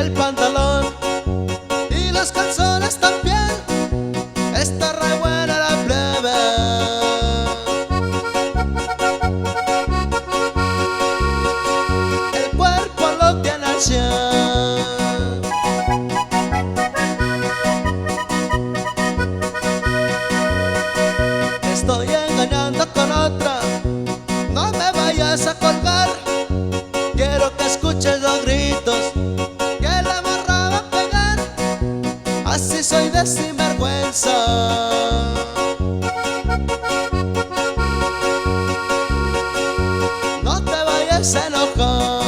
el pantalón y los calzones también. Está re buena la plebe. El cuerpo lo tiene al 100. Te estoy engañando con otra, no me vayas a colgar. Quiero que escuches los gritos que la morra va a pegar. Así soy de sinvergüenza. No te vayas a enojar.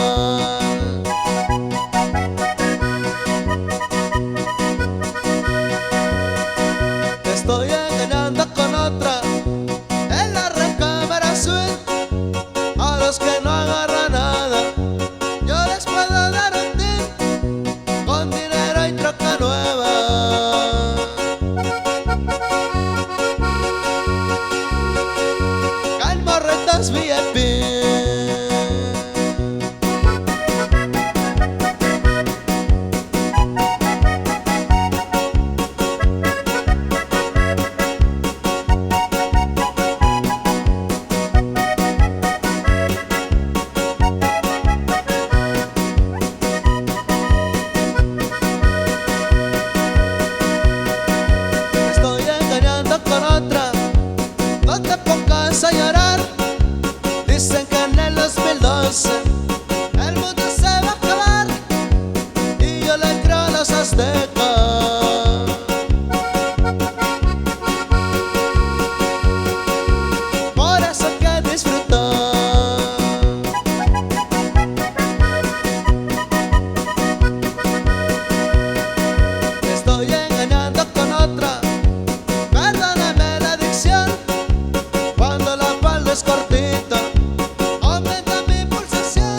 Te estoy engañando con otra en la recámara suite. A los que no agarran nada yo les puedo dar un tip con dinero y troca nueva. Calmorretas VIP. No te pongas a llorar. Dicen que en el 2012 el mundo se va a acabar, y yo le creo a los aztecas. Por eso hay que disfrutar. Te estoy engañando con otra, perdóname la adicción. Cuando la falda es cortita aumenta mi pulsación.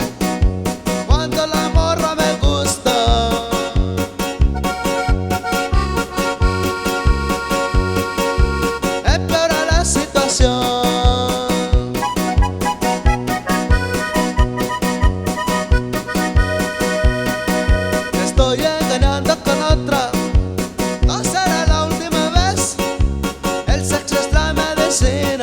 Cuando la morra me gusta empeora la situación. Te estoy engañando con otra, no será la última vez. El sexo es la medicina.